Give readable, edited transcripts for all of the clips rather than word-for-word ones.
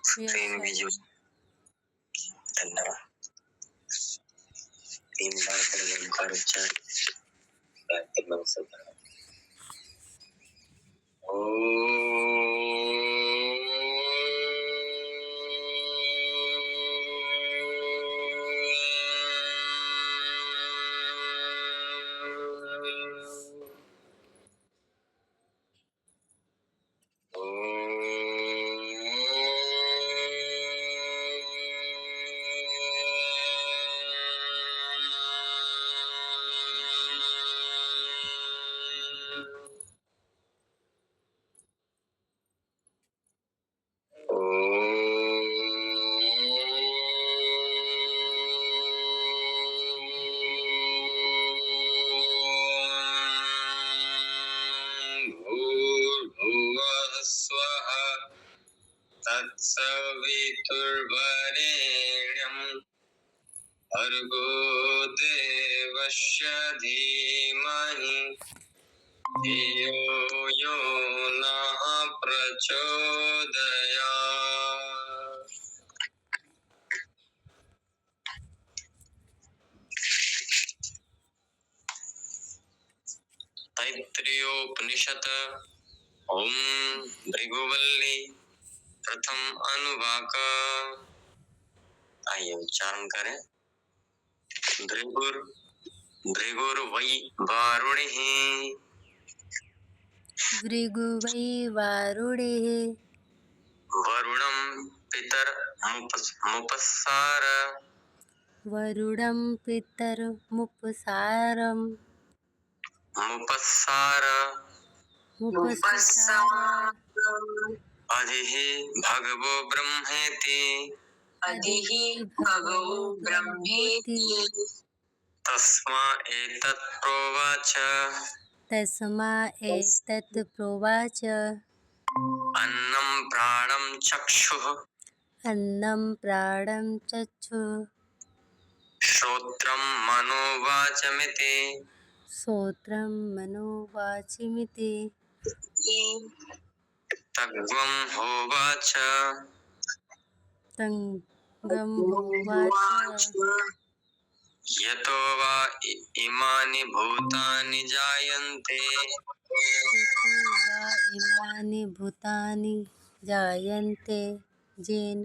Screen भी जो धन्यवाद 3 बार करें ओंकार उच्चारण गायत्री मंत्र तत्सवितुर्वरेण्यं भर्गो देवस्य धीमहि धियो यो नः प्रचोदयात्। तैत्तिरीयोपनिषत् ओम भृगुवल्ली प्रथम अनुवाक। आइए उच्चारण करें। भृगुर्वै वारुणिः भृगुवै वारुणिः वरुणं पितरमुपसार वरुणं पितरमुपसार अधिः भगवो ब्रह्मेति तस्मा एतत् प्रोवाच अन्नं प्राणं चक्षुः श्रोत्रं मनोवाचमिति तग्वं होवाच यतो वा इमानि भूतानि जायन्ते येन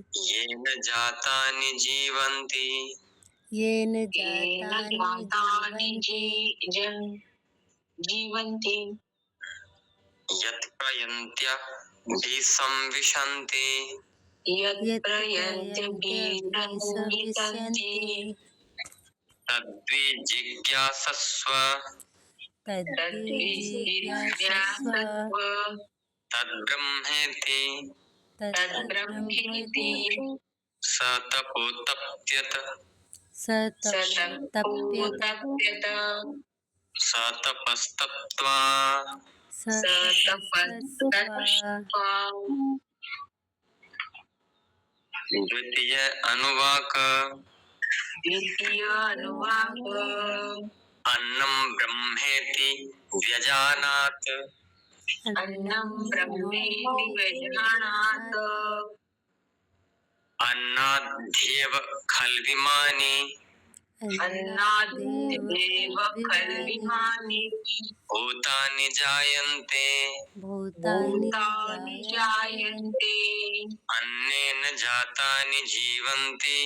जातानि जीवन्ति यत्प्रयन्त्यभिसंविशन्ति तद्विजिज्ञासस्व तद्ब्रह्मेति स तपोतप्यत स तपस्तप्त्वा द्वितीय अनुवाक। अन्नं ब्रह्मेति व्यजानात् अन्नाद्येव खल्विमानि भूतानि जायन्ते अन्नेन जातानि जीवन्ति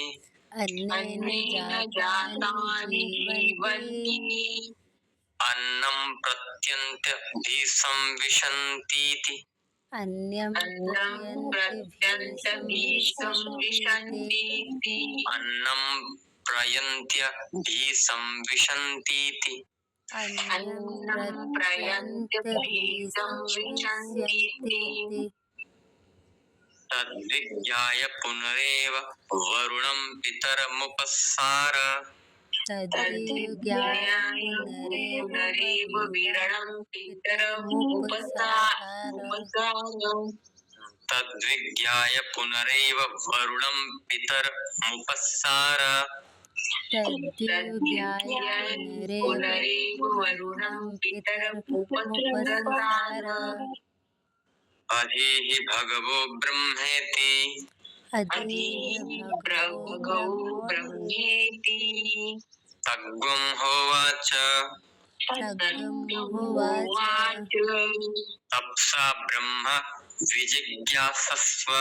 अन्नं प्रत्यन्त्यभिसंविशन्तीति अन्नं प्रयन्त्यभिसंविशन्तीति तद्विज्ञाय पुनरेव वरुणं पितरमुपसार तद्विज्ञाय पुनरेव वरुणं पितरमुपसार अधिः भगवो ब्रह्मेति अधीः भगवो ब्रह्मोऽपि ब्रह्मेति तद्गुं होवाच तद्ब्रह्मोवाच तप्सा ब्रह्म विजिज्ञासस्व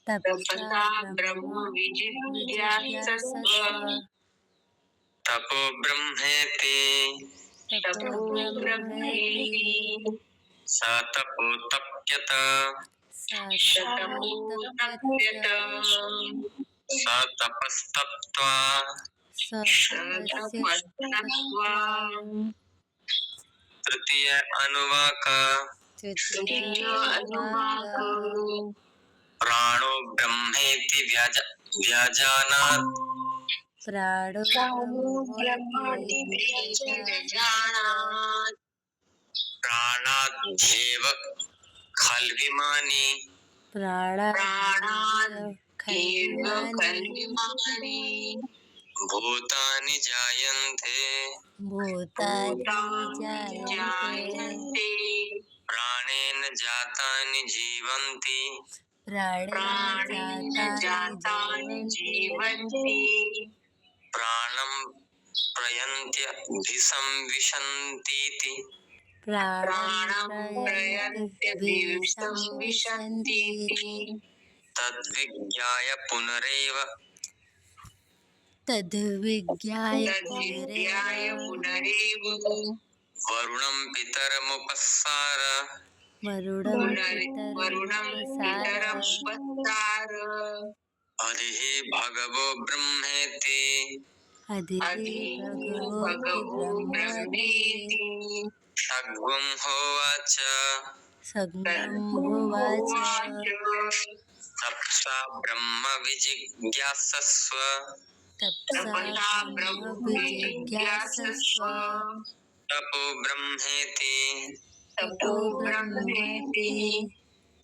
तपसा तपसा ब्रह्म ब्रह्म विजिज्ञासस्व विजिज्ञासस्व तपो ब्रह्मेति तपो ब्रह्मेति स तपोतप्यत स तपोतप्यत स तपस्तप्त्वा स तपस्यप्त्वा तृतीय अनुवाक तृतीय अनुवाक प्राणो ब्रह्मेति व्यजानात् प्राणो ब्रह्मेति व्यजानात् प्राणाद्येव खल्विमानि प्राणादेव खल्विमानि भूतानि जायन्ते भूतानि जायन्ते प्राणेन जातानि जीवन्ति प्राणेन जातानि जीवन्ति प्राणं प्रयन्त्यभिसंविशन्तीति प्राणं प्रयन्त्यभिसंविशन्तीति तद्विज्ञाय पुनरेव तद्विज्ञाय पुनरेव वरुणं पितरमुपस्सार वरुणं पितरमुपस्सार अधिः भगवो ब्रह्मेति अधिः भगवो ब्रह्मेति तद्गुं होवाच सग्नं होवाच तप्सा ब्रह्म विजिज्ञासस्व तपसा ब्रह्म विजिज्ञासस्व तपो ब्रह्मेति तपो ब्रह्मेति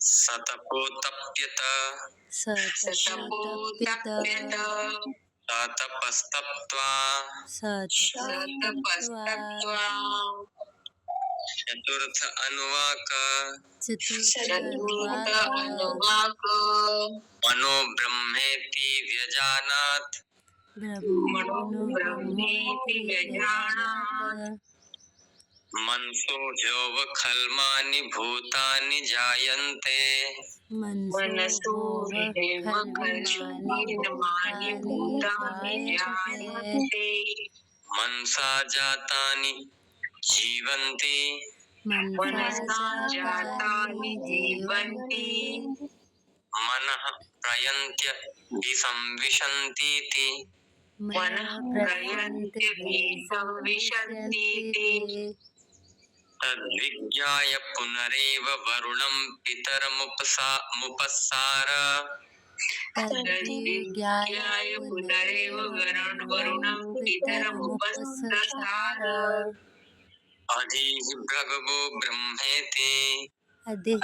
स तपोतप्यत स तपोतप्यत स तपस्तप्त्वा स तपस्तप्त्वा चतुर्थ अनुवाक चतुर्थ अनुवाक मनो ब्रह्मेति व्यजानात् मनो ब्रह्मेति व्यजानात् मनसो ह्योव खल्मानि भूतानि जायन्ते मनसो खल्मानि भूतानि जायन्ते मनसा जातानि जीवन्ति मनसा जातानि जीवन्ति मनः प्रयन्त्यभिसंविशन्तीति मनः प्रयन्त्यभिसंविशन्तीति तद्विज्ञाय पुनरेव वरुणं पितरमुपस्सार तद्विज्ञाय पुनरेव वरुणं पितरमुपस्सार अधिः भगवो ब्रह्मेति अधिः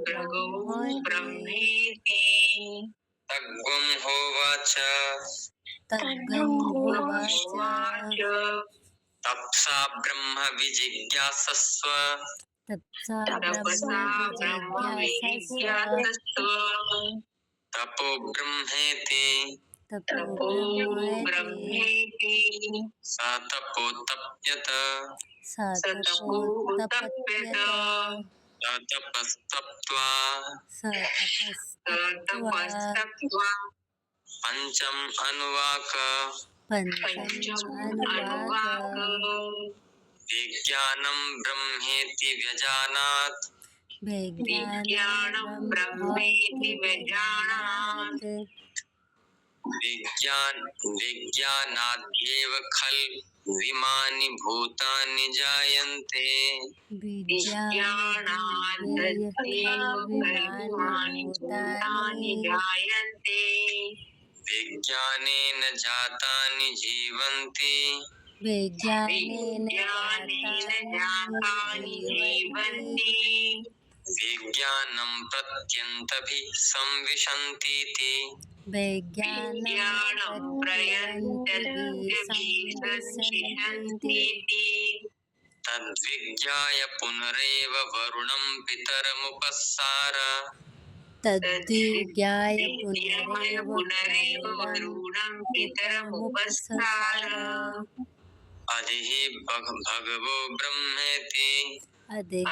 भगवो ब्रह्मेति तद्गुं होवाच तद्गं होवाच तप्सा ब्रह्म विजिज्ञासस्व तपसा ब्रह्म विजिज्ञासस्व तपो ब्रह्मेति तपो ब्रह्मेति स तपोतप्यत स तपोतप्यत स तपस्तप्त्वा स तपस्तप्त्वा पंचम अनुवाक पञ्चम अनुवाक विज्ञानं ब्रह्मेति व्यजानात् विज्ञानं ब्रह्मेति व्यजानात् विज्ञानाद्येव खल्विमानि भूतानि जायन्ते विज्ञानाद्येव भूतानि जायन्ते विज्ञानेन जातानि जीवन्ति विज्ञानेन जातानि जीवन्ति विज्ञानं प्रत्यन्तभिसंविशन्तीति विज्ञानं प्रयन्त्यभिसंविशन्तीति तद्विज्ञाय पुनरेव वरुणं पितरमुपस्सार तद्विज्ञाय तद्विज्ञाय पुनरेव वरुणं पितरमुपस्सार अधिः भगवो ब्रह्मेति अधिः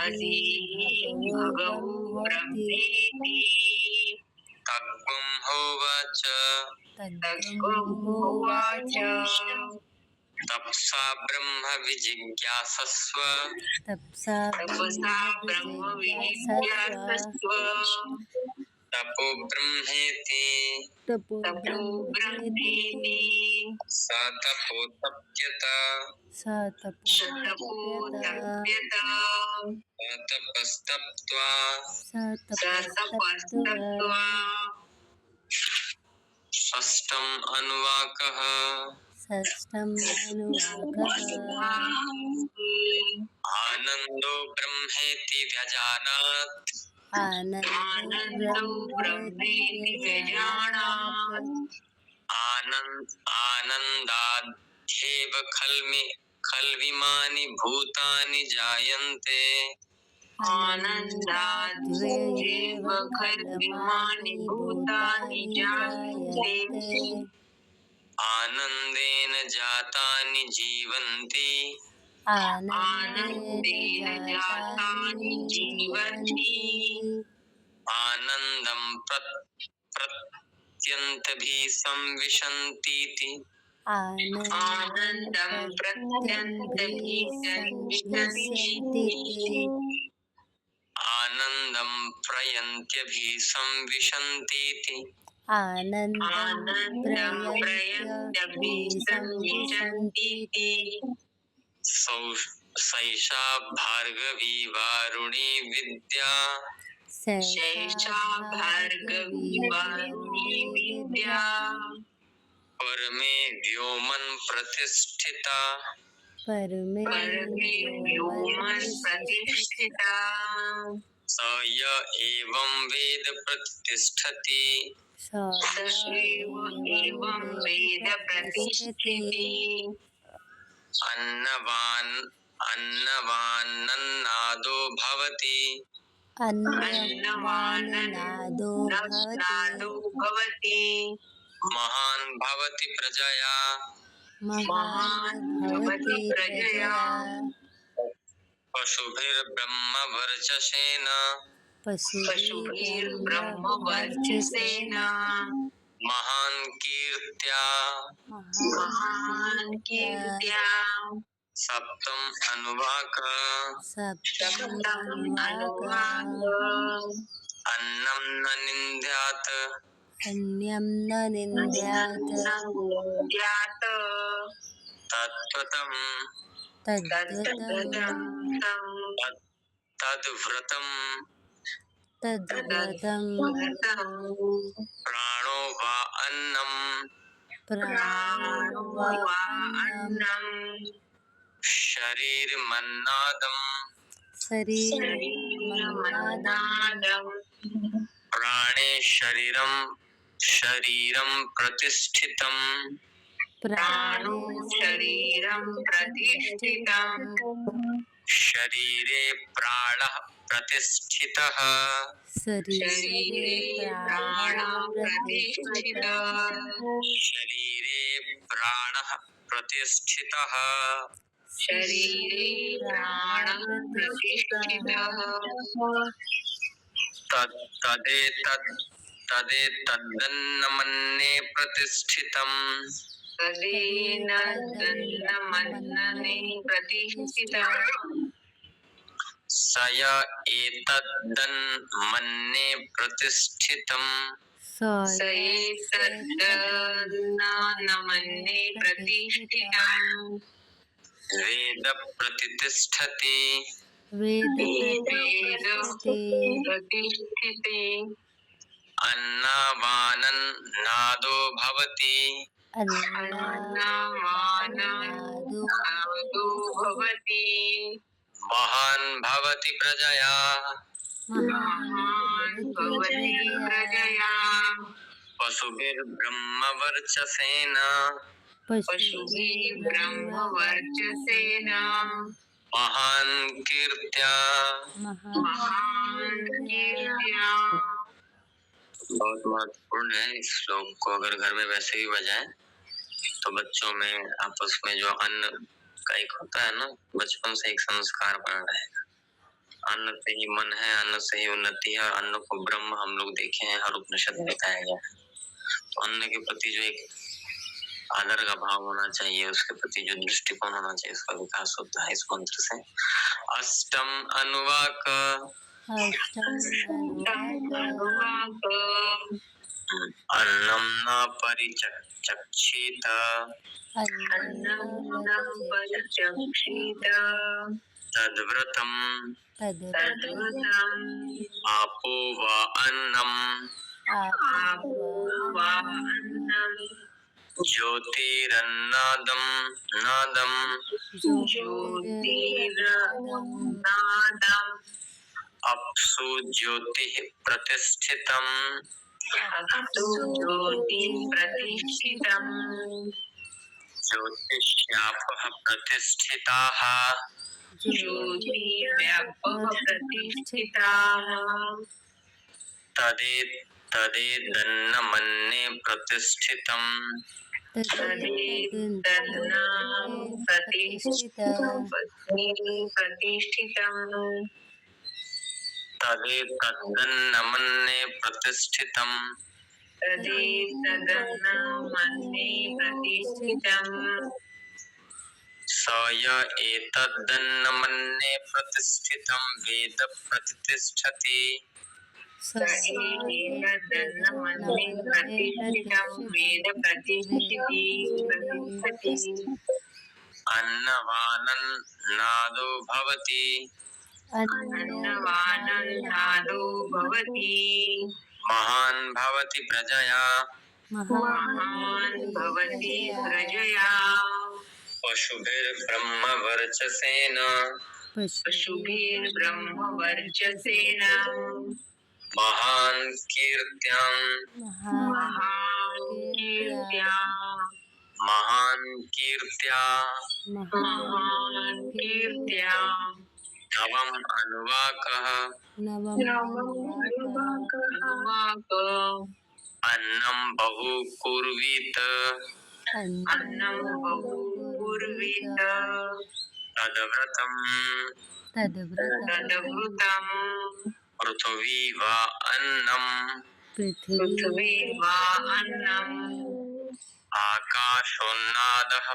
भगवो ब्रह्मोति ब्रह्मेति तद्ब्रह्म होवाच तद्ब्रह्मोवाच तपसा ब्रह्म विजिज्ञासस्व तपसा तपसा ब्रह्म विजिज्ञासस्व तपो ब्रह्मेति तपो तपो ब्रह्मेति स तपो तप्यत स तपो तप्यत तपस्तप्त्वा स तपस्तप्त्वा षष्ठम् अनुवाकः षष्ठम् अनुवाकः आनन्दो ब्रह्मेति व्यजानात् आनन्दो ब्रह्मेति व्यजानात् आनन्दाध्येव खल्विमानि भूतानि जायन्ते आनन्दाध्येव खल्विमानि भूतानि जायन्ते आनन्देन जातानि जीवन्ति आनन्देन जातानि जीवन्ति आनन्दं प्रत्यन्तभिः संविशन्तीति आनन्दं प्रत्यन्तभिः संविशन्तीति आनन्दं प्रयन्त्यभिः संविशन्तीति आनन्दं प्रयन्त्यभिः संविशन्तीति सैषा भार्गवी वारुणी विद्या सैषा भार्गवी वारुणी विद्या परमे व्योमन् प्रतिष्ठिता परमे व्योमन् प्रतिष्ठिता स य एवं वेद प्रतिष्ठति स एवं वेद प्रतिष्ठति अन्नवान्नन्नादो भवति अन्नवान्नादो भवति महान् भवति प्रजया पशुभिर्ब्रह्मवर्चसेन महान् कीर्त्या सप्तम अनुवाक अन्नं न निन्द्यात् तद्व्रतं प्राणो वा अन्नं शरीरमन्नादम् प्राणे शरीरं प्रतिष्ठितम् प्राणो शरीरं प्रतिष्ठितम् शरीरे प्राणः प्रतिष्ठितः शरीरे प्राणः प्रतिष्ठितः तदेतदन्नमन्ये प्रतिष्ठितम् स य एतदन्मन्ये प्रतिष्ठितम् वेद प्रतिष्ठति अन्नवानन्नादो भवति महान् भवति प्रजया पशुभिर्ब्रह्मवर्चसेन महान् कीर्त्या बहुत महत्वपूर्ण है। इस श्लोक को अगर घर में वैसे भी बजाएं तो बच्चों में आपस में जो अन्न का एक होता है ना, बचपन से एक संस्कार बना रहेगा। अन्न से ही मन है, अन्न से ही उन्नति है। अन्न को ब्रह्म हम लोग देखे हैं, हर उपनिषद में बताया गया है। तो अन्न के प्रति जो एक आदर का भाव होना चाहिए, उसके प्रति जो दृष्टिकोण होना चाहिए, उसका विकास होता है इस मंत्र से। अष्टम अनुवाक अन्नम न परिचक्षित तद्व्रतम आपो वा अन्नम ज्योतिरन्नादम नादम अप्सु ज्योतिः प्रतिष्ठितम् ज्योतिष्यापः प्रतिष्ठिताः तदेदन्नमन्ये प्रतिष्ठितम् तदेतदन्नमन्ये प्रतिष्ठितम् स य एतदन्नमन्ये प्रतिष्ठितं वेद प्रतिष्ठति अन्नवानन्नादो भवति महान् भवति प्रजया पशुभिर्ब्रह्मवर्चसेन महान् कीर्त्या नवम अनुवाकः अन्नं बहु कुर्वीत तद्व्रतम् पृथ्वी वा अन्नम् आकाशोन्नादः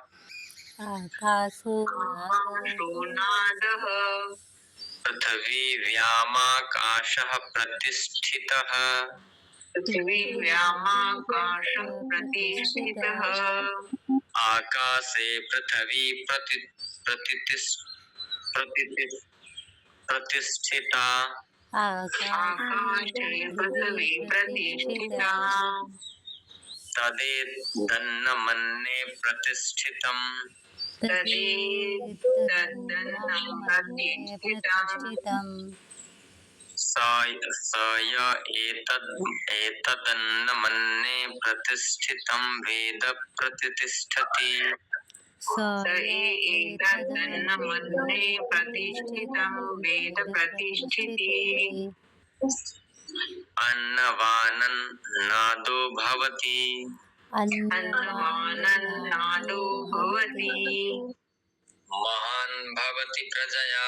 पृथ्वी व्यामाकाशः प्रतिष्ठितः आकाशे पृथ्वी प्रतिष्ठिता तदेतदन्नमन्ये प्रतिष्ठितम् स य एतदन्नमन्ये प्रतिष्ठितं वेद प्रतिष्ठति अन्नवानन्नादो भवति महान् भवति प्रजया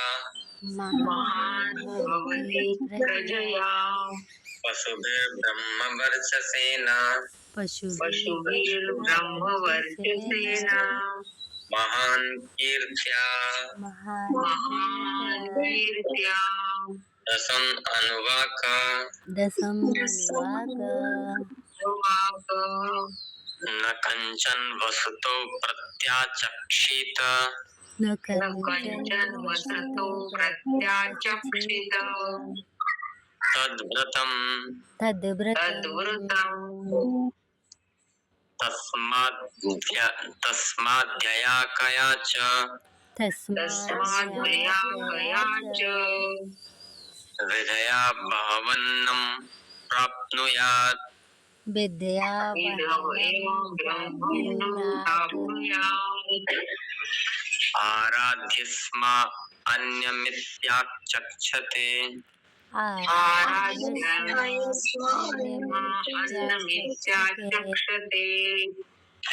पशुभिर्ब्रह्मवर्चसेन महान् कीर्त्या दशम अनुवाक न कंचन वसतो प्रत्याचक्षित तद्व्रतम् तस्माद्यया च विदया भवन्नं प्राप्नुयात् आराध्य स्म अन्यमित्याचक्षते आराध्यस्मान्नमित्याचक्षते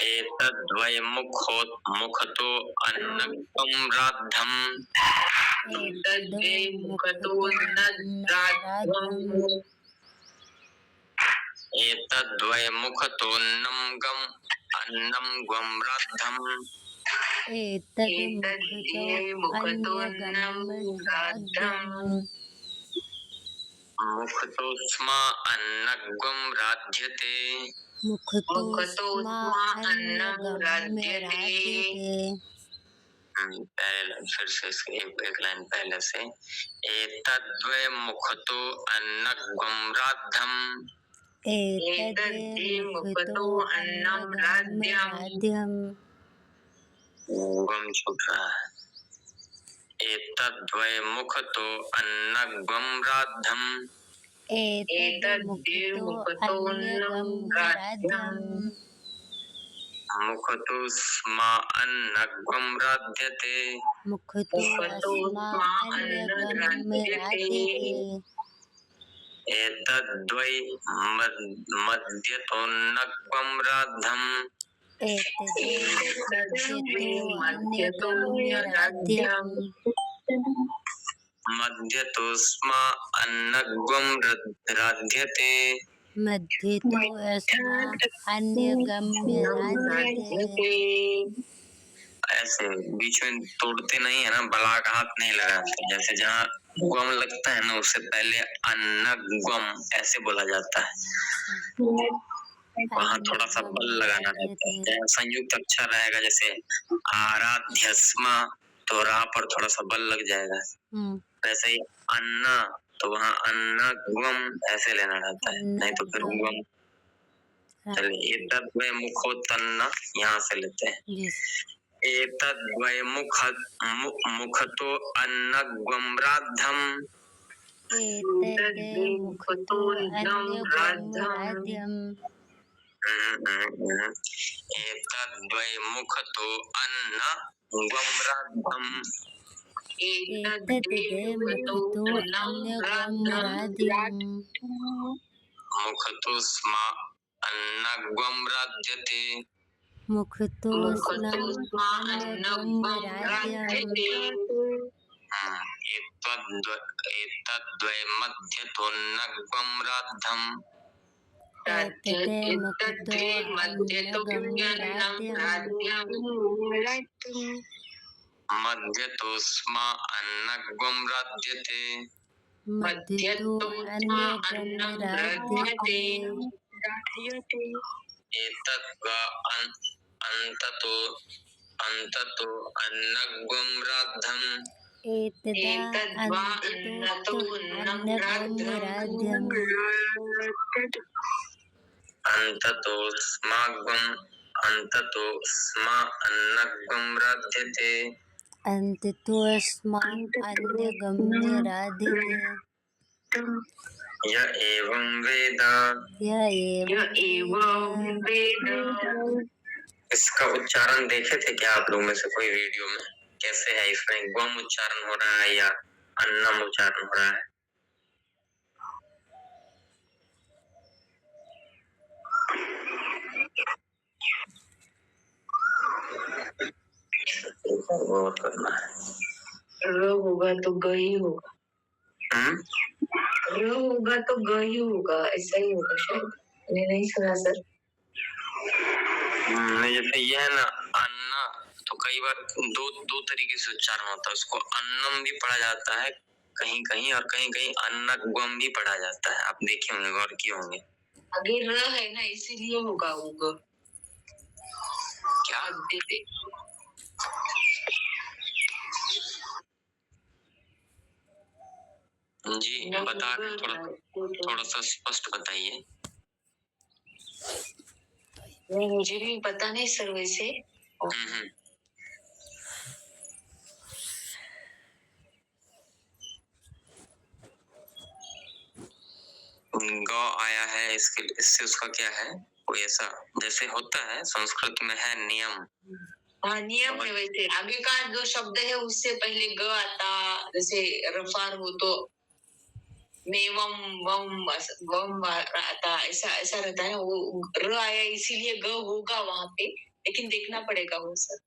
एतद्वै मुखतो अन्नगं राद्धम् एतद्वै मुखतो अन्नराध्यम् एतद्वै मुखतोऽन्नं gwam राद्धम् एतद्मुखतो अन्नगमराध्यम् मुखतो स्म अन्नगं राध्यते मुखतो अन्नगमराध्यते पहले फिर से एक लाइन पहले से एतद्वै मुखतो अन्नगं राद्धम् एतद्मुखतो अन्नगमराध्यम् गम छूट रहा है एतद्वै मुखतो अन्नगं राद्धम् एतद्मुखतो अन्नगमराध्यम् मुखतो स्म अन्नगं राध्यते मुखतो अन्नगमराध्यते एतद्वै मध्यतोऽन्नगं राद्धम् एतद्मध्यतो अन्नगमराध्यम् मध्यतो स्म अन्नगं राध्यते मध्यतो अन्नगमराध्यते ऐसे बीच में तोड़ते नहीं है ना, बला का हाथ नहीं लगाते। जैसे जहाँ गम लगता है ना उससे पहले अन्नगम ऐसे बोला जाता है, वहाँ थोड़ा सा बल लगाना रहता है। जहाँ संयुक्त अक्षर रहेगा जैसे आराध्यस्मा तो रा पर थोड़ा सा बल लग जाएगा, वैसे ही अन्ना तो वहाँ अन्नगम ऐसे लेना रहता है, नहीं तो फिर गम। चलिए एतद्वै मुखोत्तन्न यहाँ से लेते हैं। एतद्वै मुखतो अन्नगं राद्धम् एतद्मुखतो अन्नगमराध्यम् एतद्वै मुखतो अन्नगं राद्धम् एतद्मुखतो अन्नगमराध्यम् मुखतो स्म अन्नगं राध्यते मुखतो अन्नगमराध्यम् एतद्वै मध्यतोऽन्नगं राद्धम् मुखतो अन्नगमराध्यम् मध्यतो स्म अन्नगं राध्यते मध्यतो अन्नगमराध्यते एतद्वा अन्ततो अन्नगं राद्धम् एतदन्ततो अन्नगमराध्यम् अन्ततो स्म अन्नगं राध्यते अन्ततो अन्नगमराध्यते य एवं वेद इसका उच्चारण देखे थे क्या आप लोग में से कोई वीडियो में? कैसे है इसमें गम उच्चारण हो रहा है या अन्नम उच्चारण हो रहा है? बहुत करना है। र होगा तो ग ही होगा, र होगा तो ग ही होगा, ऐसा ही होगा शायद। मैंने नहीं सुना सर। जैसे ये है ना अन्ना, तो कई बार दो तरीके से उच्चारण होता है। उसको अन्नम भी पढ़ा जाता है कहीं कहीं, और कहीं कहीं अन्नगम भी पढ़ा जाता है। आप देखे होंगे, गौर किए होंगे। आगे र है ना, इसीलिए होगा वो ग। क्या देते जी बता रहे, थोड़ा सा स्पष्ट बताइए। नहीं, मुझे भी पता नहीं सर वैसे। ग आया है, इससे उसका क्या है, कोई ऐसा जैसे होता है संस्कृत में है नियम। हाँ नियम है वैसे। आगे का जो शब्द है उससे पहले ग आता, जैसे रफार हो तो में वम वम वम आता, ऐसा ऐसा रहता है। वो र आया इसीलिए ग होगा वहां पे, लेकिन देखना पड़ेगा वो सर।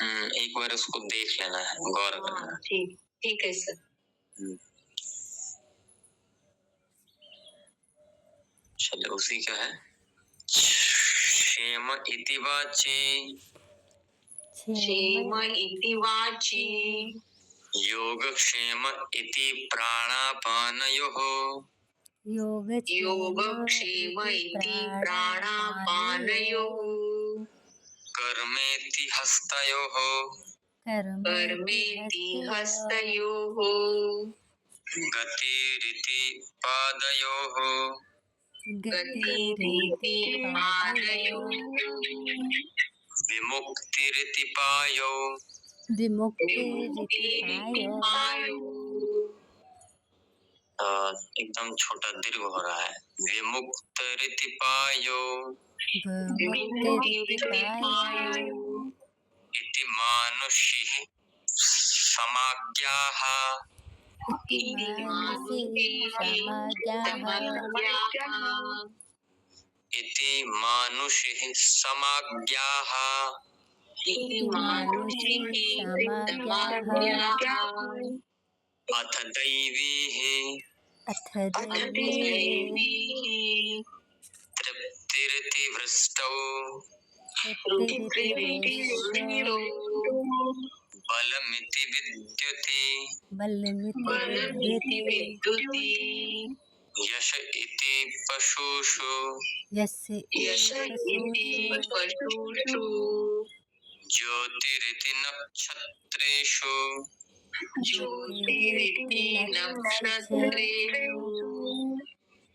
एक बार उसको देख लेना है, गौर करना हाँ है। ठीक ठीक है सर। चलो उसी का है। क्षेम इति वाचे क्षेम इति वाची योगक्षेम इति प्राणापानयोः योगक्षेम इति प्राणापानयोः कर्मेति हस्तयोः कर्मेति हस्तयोः गतिरिति पादयोः गतिरिति पादयोः विमुक्तिरिति पायो विमुक्तिरिति पायो एकदम छोटा दीर्घ हो रहा है। विमुक्तिरिति पायो विमुक्तिरिति पायो इति मानुषिः समाज्ञाः इति मानसिः समाज्ञाः इति मानुषिः समाज्ञाः इति मानुषिः समाज्ञाः अथ दैवीः अथ दैवीः तृप्तिरिति वृष्टौ तृप्तिरिति वृष्टौ बलमिति विद्युति बलमिति विद्युति यश इति पशुषु यस्य इति पशुषु ज्योतिरिति नक्षत्रेषु ज्योतिरिति नक्षत्रेषु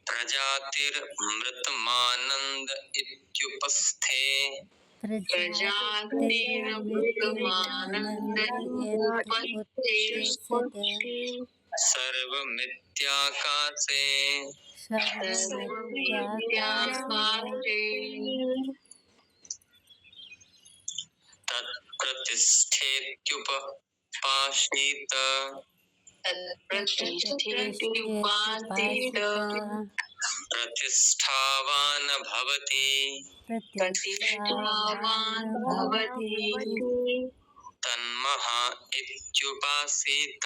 प्रजातिर्मृतमानन्द इत्युपस्थे प्रजातिर्मृतमानन्द उपस्थिते सर्वमित्याकाशे सर्वमित्याकाशे तत्प्रतिष्ठेत्युपपासीत तत्प्रतिष्ठित्युपासित प्रतिष्ठावान् भवति प्रतिष्ठावान् भवति तन्महा इत्युपासीत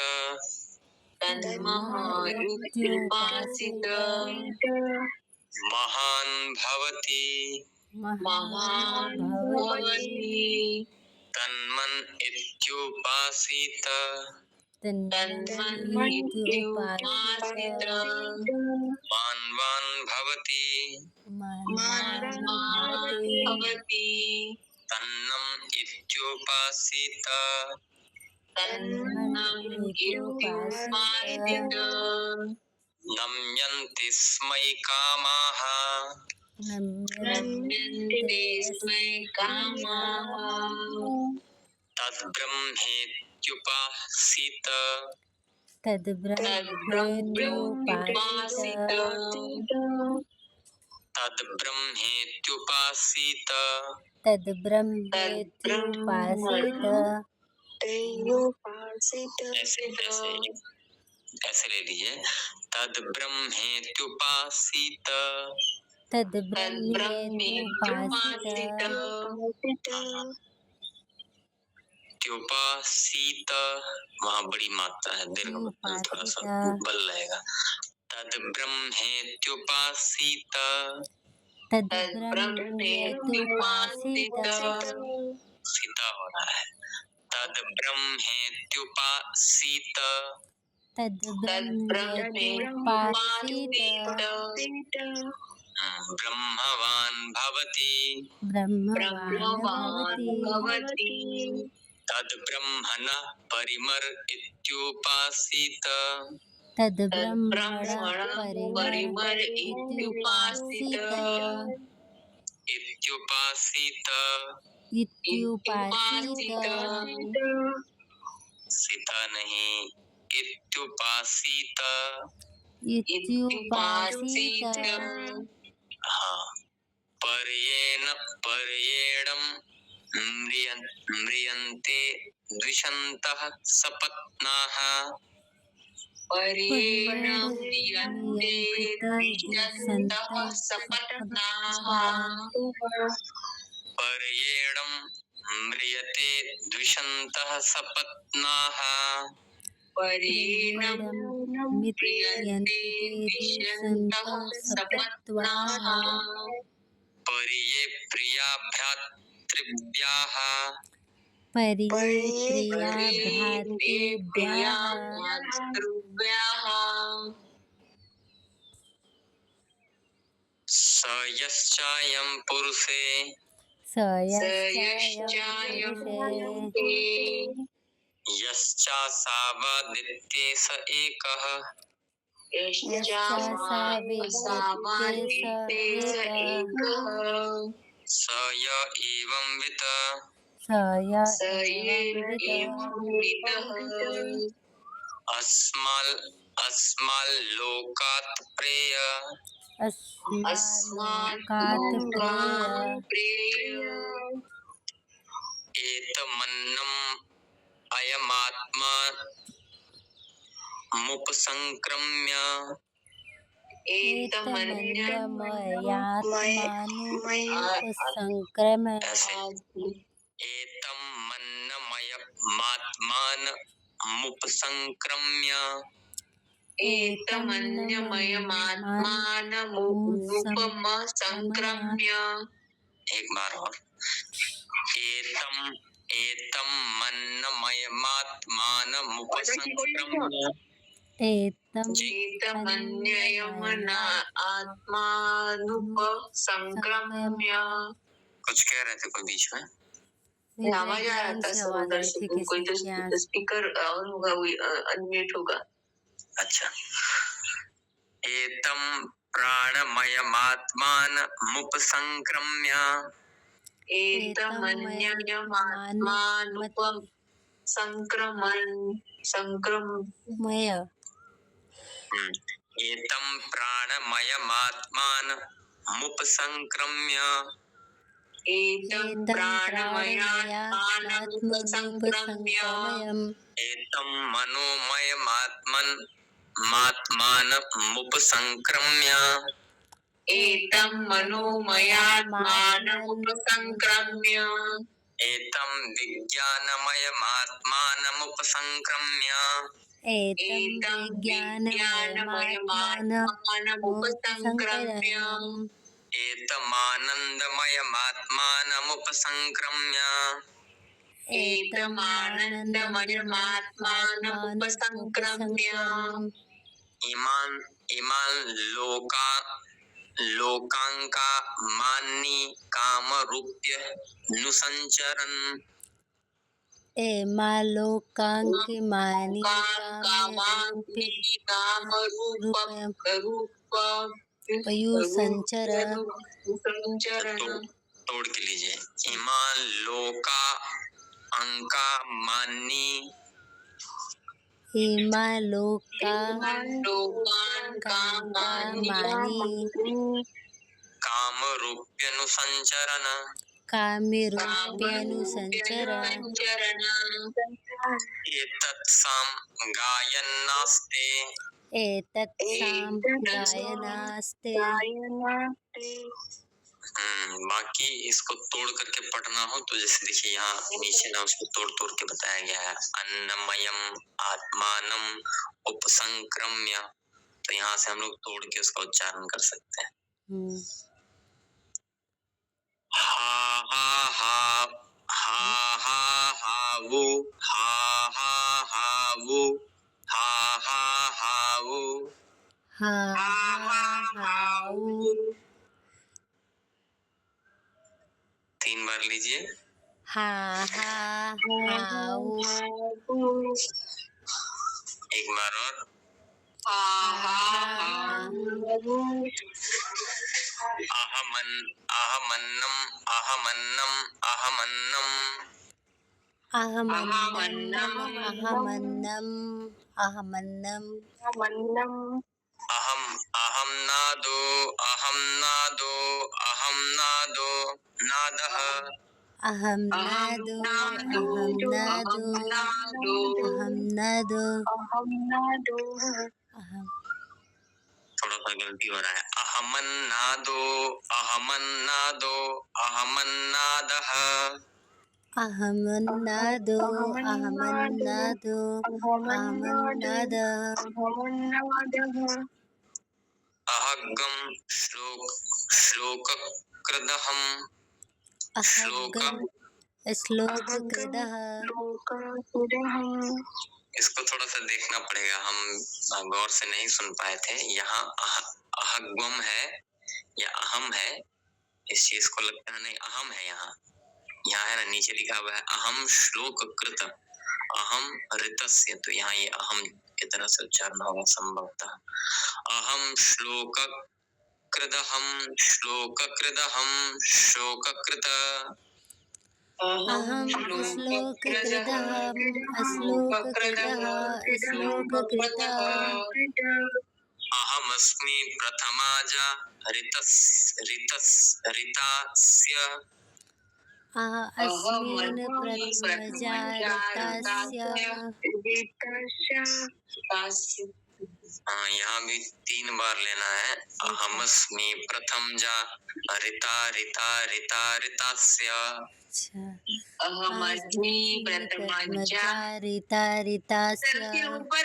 तन्मः इत्युपासित महान् भवति महान् भवति तन्मन् इत्युपासीत तन्मन् इत्युपासित मान्वान् भवति मान् भवति तन्नम् इत्युपासीत तन्मन् इत्युपासित नम्यन्ति स्मै कामाः नम्यन्ते स्मै कामाः तद्ब्रह्मेत्युपासीत तद्ब्रह्मेत्युपासित तद्ब्रह्मेत्युपासीत तद्ब्रह्मेत्युपासित ऐसे ऐसे ले लीजिए। तद्ब्रह्मेत्युपासीत तद्ब्रह्मेत्युपासित त्युपासीत वहाँ बड़ी मात्रा है, दीर्घ थोड़ा सा बल रहेगा। तद्ब्रह्मेत्युपासीत तद्ब्रह्मेत्युपासित सीता हो रहा है। तद्ब्रह्मेत्युपासीत तद्ब्रह्मेत्युपासित ब्रह्मवान् भवति ब्रह्मवान् भवति तद्ब्रह्मणः परिमर इत्युपासीत तद्ब्रह्मणः परिमर इत्युपासित सीता नहीं, इत्युपासीत हाँ। पर्येणं म्रियन्ते द्विषन्तः सपत्नाः परेण म्रियन्ते द्विषन्तः सपत्नाः। पर्येण म्रियते द्विषन्तः सपत्नाः। परेण म्रियन्ते द्विषन्तः सपत्नाः। पर्ये प्रिया भ्रातृव्याः। पर्ये प्रिया प्रिया भ्रातृव्याः। भ्रातृव्याः। स यश्चायं पुरुषे। स यश्चायं पुरुषे। यश्चासावादित्ये स एकः। यश्चासाविद्यते स एकः। स य एवंवित्। स य स एवंवित्। अस्मल्लोकात् प्रेय। अस्माल्लोकात् प्रेय। एतमन्नम् अयमात्मा मुपसंक्रम्य। एतमन्यमयात्मानुपसंक्रम्य। एतमन्नमयमात्मानमुपसंक्रम्य। एतमन्यमयमात्मानमुपसंक्रम्य। एक बार और। एतमन्नमयमात्मानमुपसंक्रम्य। आत्मानुपसंक्रम्य। कुछ कह रहे थे कोई बीच में? आवाज आ रहा था सर उधर से, कोई तो स्पीकर ऑन होगा, अनम्यूट होगा। अच्छा। एतम प्राणमयमात्मानमुपसंक्रम्य। एतमन्यमयात्मानुपसंक्रम्य। एतम प्राणमयमात्मानमुपसंक्रम्य। एतं प्राणमयात्मानमुपसंक्रम्य। एतं मनोमयमात्मानमुपसंक्रम्य। एतं मनोमयात्मानमुपसंक्रम्य। एतं विज्ञानमयमात्मानमुपसंक्रम्य। एतं विज्ञानमयमात्मानमुपसंक्रम्य। एतमानन्दमयमात्मानमुपसंक्रम्य। एतमानन्दमयमात्मानमुपसंक्रम्य। इमान् लोकांका मान्नि कामरूप्य नुसंचरन्। एमालोकांकि मानि कामरूपयुसंचरन्। तोड़ के लीजिए। इमान् लोका अंका मान्नि। इमालोकांका मानि कामरूप्यनुसंचरन्। कामरूप्यनुसंचरन्। एतत्साम गायन्नास्ते। एतत्साम गायनास्ते। बाकी इसको तोड़ करके पढ़ना हो तो जैसे देखिए यहाँ नीचे ना उसको तोड़ तोड़ के बताया गया है। अन्नमयम आत्मानम उपसंक्रम्य। तो यहाँ से हम लोग तोड़ के उसका उच्चारण कर सकते हैं। हा हा हा हा हा हा वो हा हा हा वो हा हा हा वो हा हा हाउ। 3 बार लीजिए। हा हा हाउ। एक बार और। अहमन्नम अहमन्नम अहमन्नम अहमन्नम अहमन्नम अहमन्नम। अहम अहम नादो अहम नादो अहम नादो नादः। अहम अहम नादो नादो अहम नादो अहम नादो अहम नादो अहम अहम थोड़ा सा गलती हो रहा है। अहमन नादो अहमन नादो अहमन नादह। अहम नादो अहम नादो अहम नाद अहग्गम श्लोक कृदहम श्लोक। अहगम श्लोक कृदः इसको थोड़ा सा देखना पड़ेगा, हम गौर से नहीं सुन पाए थे। यहाँ अहग्गम है या अहम है, इस चीज को लगता है नहीं अहम है। यहाँ है ना, नीचे लिखा हुआ है अहम श्लोक कृत अहम ऋतस्य, तो यहाँ ये अहम की तरह से उच्चारण होगा संभवतः। अहम श्लोक कृदहम श्लोक कृदहम शोक कृत। अहम श्लोक कृदः श्लोक कृदः श्लोक कृतः अहमस्मि प्रथमाजा ऋतास्य। अस्मिन् प्रथमजातास्य। यहाँ भी 3 बार लेना है। अहमस्मि प्रथमजा ऋतास्य। अहमस्मि प्रथमजा ऋतास्य। फिर ऊपर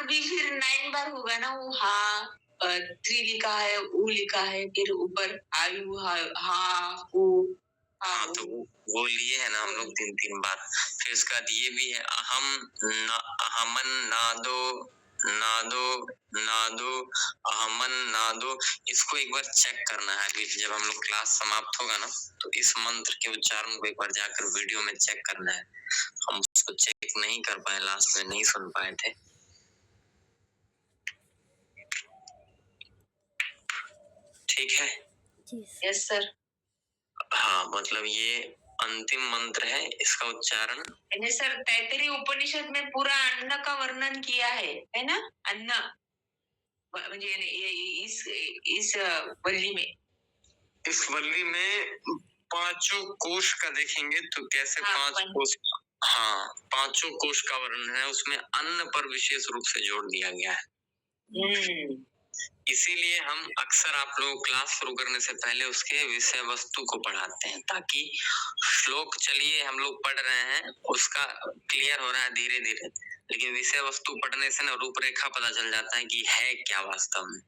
भी फिर 9 बार होगा ना, वो हा 3 लिखा है, ऊ लिखा है, फिर ऊपर आयु हा ऊ। हाँ, तो वो लिए है ना हम लोग 3 बार। फिर उसके बाद ये भी है अहमन नादो अहमन नादो। इसको एक बार चेक करना है अभी जब हम लोग क्लास समाप्त होगा ना, तो इस मंत्र के उच्चारण को एक बार जाकर वीडियो में चेक करना है। हम उसको चेक नहीं कर पाए, लास्ट में नहीं सुन पाए थे। ठीक है, यस सर। हाँ, मतलब ये अंतिम मंत्र है, इसका उच्चारण। मैंने सर तैतरीय उपनिषद में पूरा अन्न का वर्णन किया है ना, अन्न म्हणजे इस वल्ली में, इस वल्ली में 5 कोश का देखेंगे तो कैसे 5 कोश। हाँ, 5 कोश का वर्णन है, उसमें अन्न पर विशेष रूप से जोर दिया गया है। इसीलिए हम अक्सर आप लोग क्लास शुरू करने से पहले उसके विषय वस्तु को पढ़ाते हैं, ताकि श्लोक चलिए हम लोग पढ़ रहे हैं उसका क्लियर हो रहा है धीरे धीरे, लेकिन विषय वस्तु पढ़ने से ना रूपरेखा पता चल जाता है कि है क्या वास्तव में।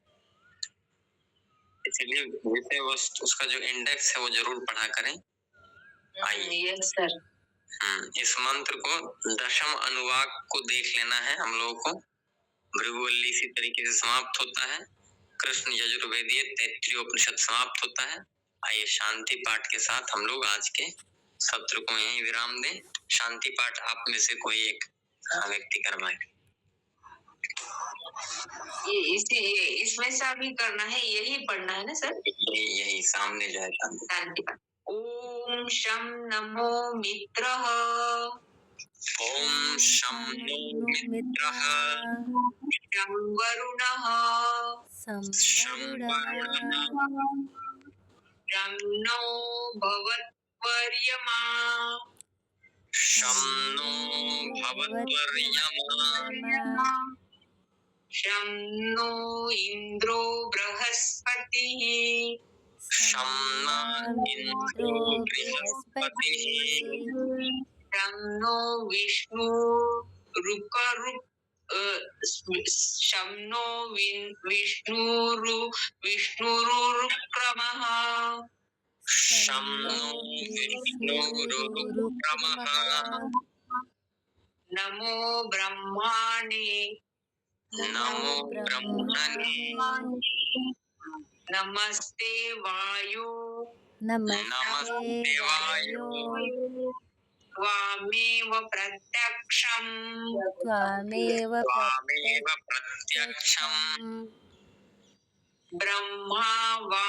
इसीलिए विषय वस्तु उसका जो इंडेक्स है वो जरूर पढ़ा करें। आइए यस सर। इस मंत्र को दशम अनुवाक को देख लेना है हम लोगों को। भृगुवल्ली इसी तरीके से समाप्त होता है, कृष्ण यजुर्वेदीय तैत्तिरीय उपनिषद समाप्त होता है। आइए शांति पाठ के साथ हम लोग आज के सत्र को यहीं विराम दें। शांति पाठ आप में से कोई एक व्यक्ति करवाए। इसमें से अभी करना है, यही पढ़ना है ना सर? यही सामने जो है शांति पाठ। ओम शं नमो मित्रः। ओम शं नो मित्रः। शं वरुणः। शं वरुणः। शं नो भवत्वर्यमा। शं नो भवत्वर्यमा। शं नो इन्द्रो बृहस्पतिः। शं नो इन्द्रो बृहस्पतिः। शं नो विष्णु शं नो विष्णुरुक्रमः। शं नो विष्णुरुक्रमः। नमो ब्रह्मणे। नमो ब्रह्मणे। नमस्ते वायु। नमस्ते वायु। त्वामेव प्रत्यक्षम्। त्वामेव प्रत्यक्षम्। ब्रह्मावादिशम्।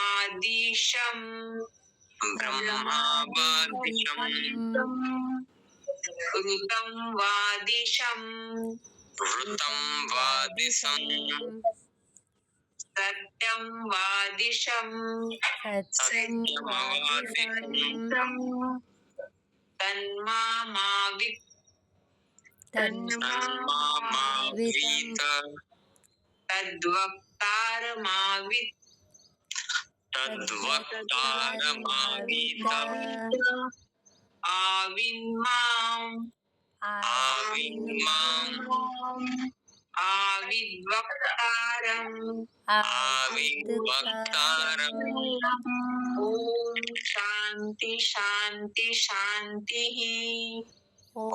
ऋतं वादिशम्। ऋतं वादिशम्। सत्यं सत्यम वादिशम सत्यं वादिशं तन्मामावित् तन्मामावितं तद्वक्तारमावित् तद्वक्तारमावित आविन्माम् आविन्माम् आविद्वक्तारम् आविद्वक्तारम् ओम शांति शांति शांति ॐ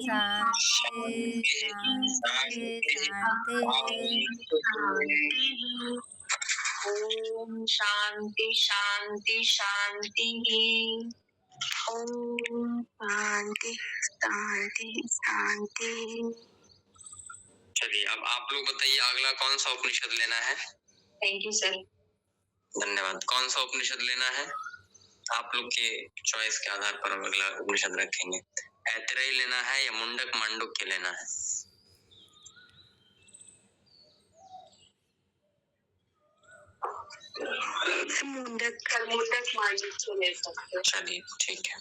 शान्ति शान्ति शान्तिः ओम शांति शांति शांति ओम शांति शांति शांति। चलिए अब आप लोग बताइए अगला कौन सा उपनिषद लेना है। थैंक यू सर। धन्यवाद। कौन सा उपनिषद लेना है आप लोग के चॉइस के आधार पर हम अगला उपनिषद रखेंगे। ऐतरेय लेना है या मुंडक मांडुक्य लेना है। मुंडक मांडुक्य ले सकते हैं। चलिए ठीक है।